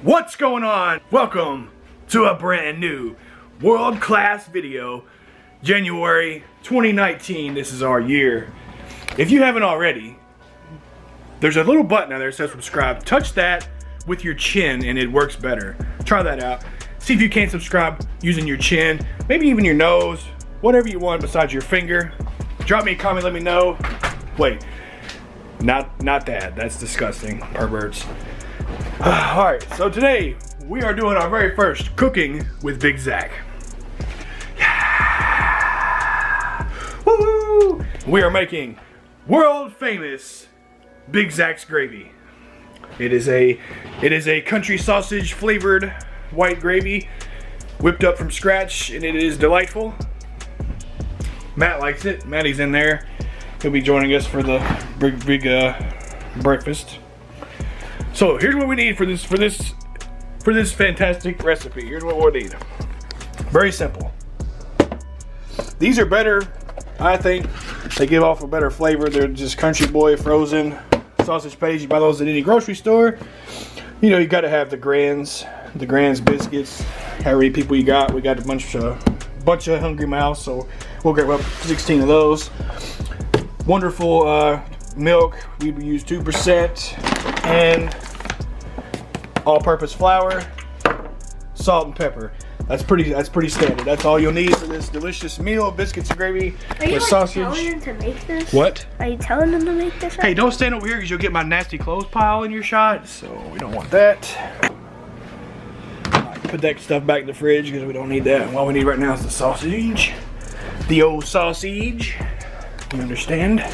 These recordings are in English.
What's going on? Welcome to a brand new world-class video. January 2019, this is our year. If you haven't already, there's a little button out there that says subscribe. Touch that with your chin and it works better. Try that out. See if you can't subscribe using your chin, maybe even your nose, whatever you want besides your finger. Drop me a comment, let me know. Wait, not that, that's disgusting, perverts. Alright, so today we are doing our very first cooking with Big Zach. Yeah. Woo! We are making world famous Big Zach's gravy. It is a country sausage flavored white gravy, whipped up from scratch, and it is delightful. Matt likes it. Maddie's in there. He'll be joining us for the big breakfast. So here's what we need for this fantastic recipe. Here's what we'll need. Very simple. These are better, I think. They give off a better flavor. They're just Country Boy frozen sausage patties. You buy those at any grocery store. You know, you got to have the Grands biscuits. How many people you got? We got a bunch of hungry mouths, so we'll grab up 16 of those. Wonderful milk. We use 2% and all-purpose flour, salt and pepper. That's pretty standard. That's all you'll need for this delicious meal of biscuits and gravy with sausage. Are you telling them to make this? What? Are you telling them to make this? Hey, don't stand over here because you'll get my nasty clothes pile in your shot. So we don't want that. Right, put that stuff back in the fridge because we don't need that. And all we need right now is the sausage. The old sausage. You understand?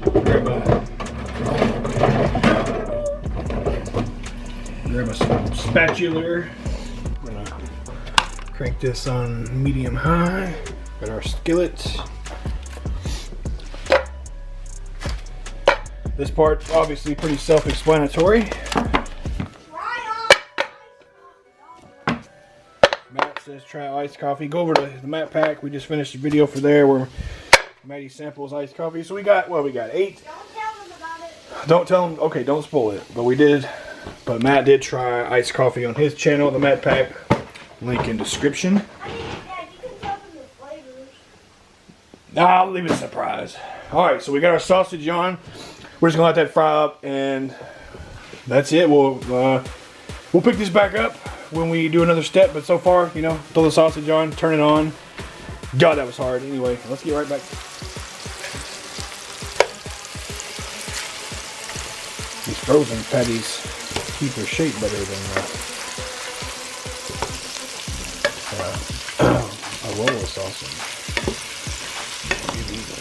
Grab a spatula. We're gonna crank this on medium high. Got our skillet. This part's obviously pretty self-explanatory. Matt says try iced coffee. Go over to the Matt pack. We just finished the video for there where Maddie samples iced coffee. So we got 8. Don't tell them about it. Don't tell them. Okay, don't spoil it. But we did. But Matt did try iced coffee on his channel, the Matt pack. Link in description. Dad, you can tell them the flavors. I'll leave it a surprise. Alright, so we got our sausage on. We're just gonna let that fry up and that's it. We'll pick this back up when we do another step, but so far, you know, throw the sausage on, turn it on. God, that was hard. Anyway, let's get right back. These frozen patties keep their shape better than a roll of sausage. Give these a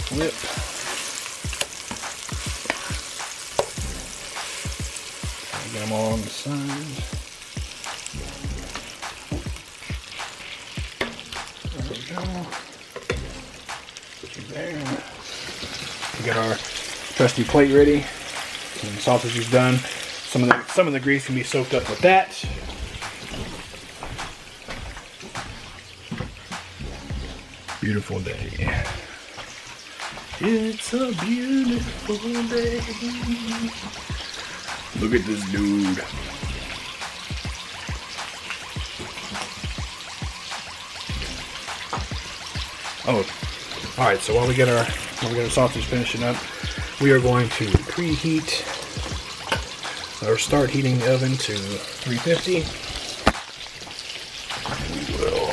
flip. Get them all on the side. There we go. Put you there. We got our trusty plate ready. And the sausage is done. Some of the grease can be soaked up with that. Beautiful day. It's a beautiful day. Look at this dude. Oh, all right. So while we get our sausage finishing up, we are going to preheat or start heating the oven to 350. We will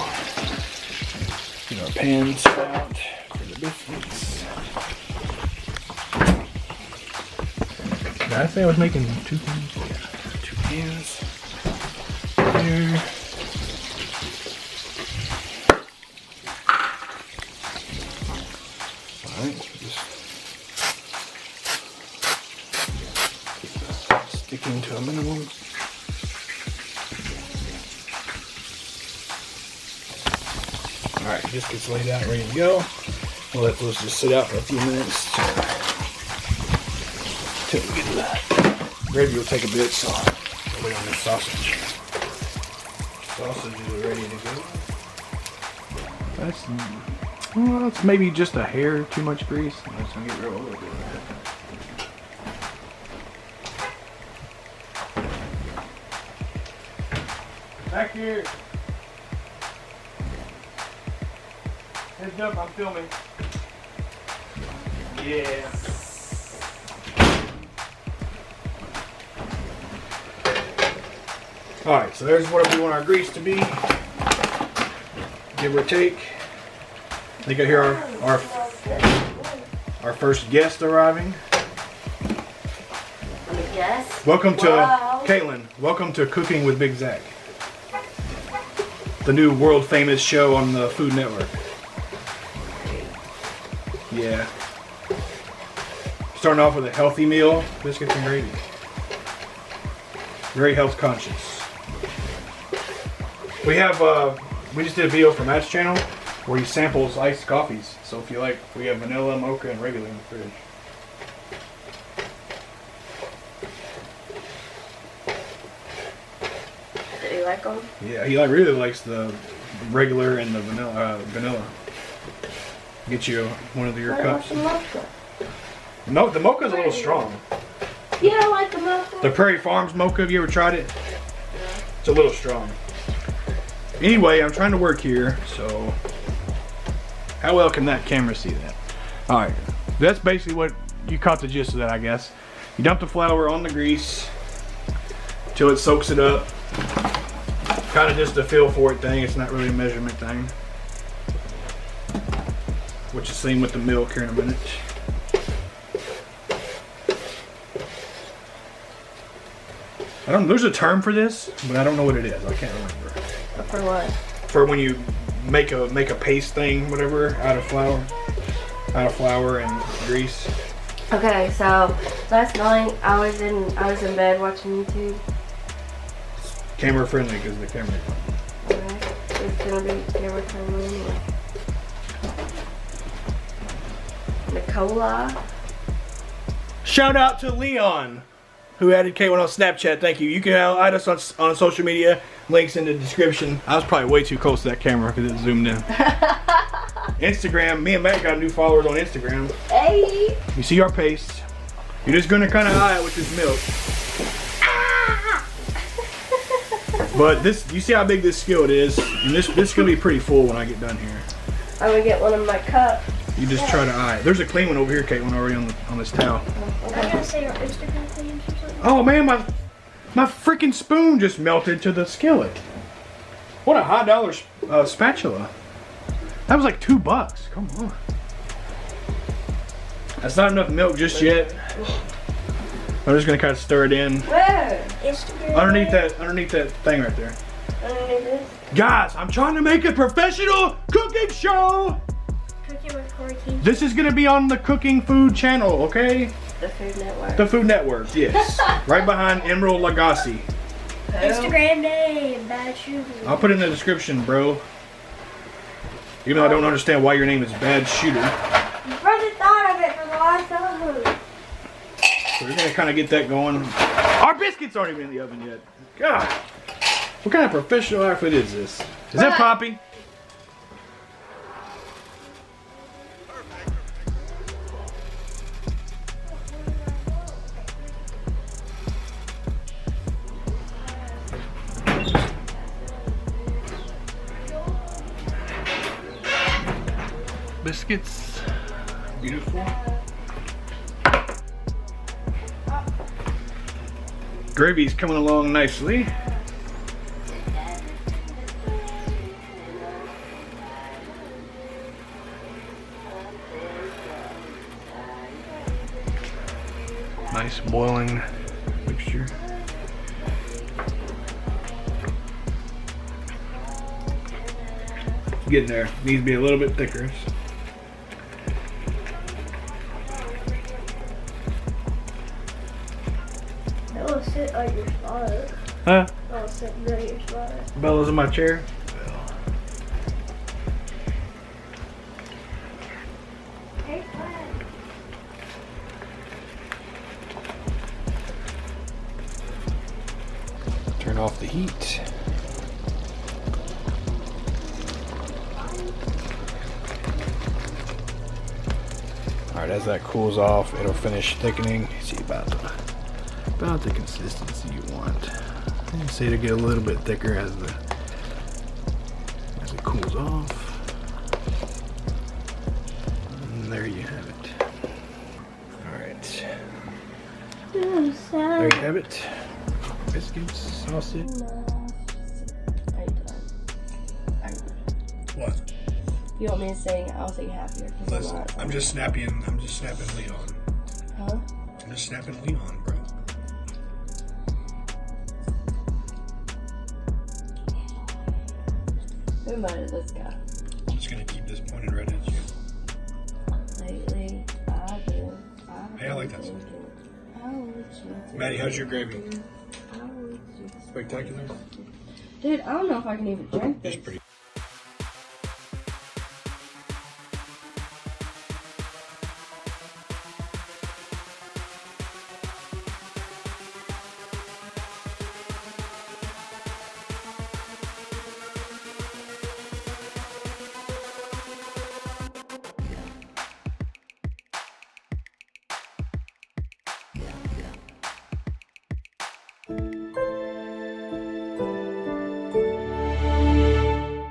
get our pans out for the biscuits. Did I say I was making 2 pans? Yeah, 2 pans. There. Alright, just sticking to a minimum. Alright, this gets laid out, ready to go. We'll let those just sit out for a few minutes till we get to that. Gravy will take a bit, so we'll wait on this sausage. Sausage is ready to go. That's Well, it's maybe just a hair too much grease. Let's get rid of a little bit of that. Back here. Heads up, I'm filming. Yeah. Alright, so there's what we want our grease to be. Give or take. I think I hear our first guest arriving. Yes. Welcome to KAITLYN. Welcome to Cooking with Big Zach. The new world famous show on the Food Network. Yeah. Starting off with a healthy meal, biscuits and gravy. Very health conscious. We just did a video for Matt's channel where he samples iced coffees. So if you like, we have vanilla, mocha, and regular in the fridge. Do you like them? Yeah, he really likes the regular and the vanilla. Get you one of your cups. No, the mocha's a little strong. You don't like the mocha? The Prairie Farms mocha, have you ever tried it? Yeah. It's a little strong. Anyway, I'm trying to work here, so how well can that camera see that? Alright, that's basically what you caught the gist of that, I guess. You dump the flour on the grease till it soaks it up. Kind of just a feel for it thing, it's not really a measurement thing. Which is same with the milk here in a minute. There's a term for this, but I don't know what it is. I can't remember. For what? For when you make a paste thing, whatever, out of flour and grease. Okay, so last night I was in bed watching YouTube. Camera friendly because the camera. Okay, it's gonna be camera friendly anyway. Nicola. Shout out to Leon, who added KAITLYN on Snapchat. Thank you. You can add us on social media. Links in the description. I was probably way too close to that camera because it zoomed in. Instagram. Me and Matt got new followers on Instagram. Hey. You see our paste. You're just gonna kind of eye it with this milk. But this, you see how big this skillet is, and this is gonna be pretty full when I get done here. I'm gonna get one of my cups. You just try to eye it. There's a clean one over here, KAITLYN, already on this towel. Okay. I gotta say your Instagram page or something. Oh man, my freaking spoon just melted to the skillet. What a high dollar spatula. That was like $2. Come on. That's not enough milk just yet. I'm just gonna kind of stir it in. Where? Instagram. Underneath that thing right there. Underneath this. Guys, I'm trying to make a professional cooking show. Cooking with Corey King. This is gonna be on the Cooking Food channel, okay? The Food Network. The Food Network, yes. Right behind Emerald Lagasse. Instagram name, Bad Shooter. I'll put it in the description, bro. Even though I don't understand why your name is Bad Shooter. You probably thought of it for the last time. So we're gonna kind of get that going. Our biscuits aren't even in the oven yet. God, what kind of professional outfit is this? Is that Poppy? Biscuits, beautiful. Gravy's coming along nicely. Nice boiling mixture. Getting there. Needs to be a little bit thicker. It'll sit on your spot. Huh? It'll sit near your spot. Bella's in my chair. Hey, flag. Turn off the heat. Alright, as that cools off, it'll finish thickening. See about the consistency you want. See it get a little bit thicker as it cools off. And there you have it. Alright. There you have it. Biscuits, sausage. What? You want me to sing? I'll sing happier. Listen, I'm just snapping Leon. Huh? I'm just snapping Leon, bro. Who invited this guy? I'm just gonna keep this pointed right at you. Lately, Hey, I like that song. How would you? Maddie, how's your gravy? How would you? Spectacular? Dude, I don't know if I can even drink this. It's pretty.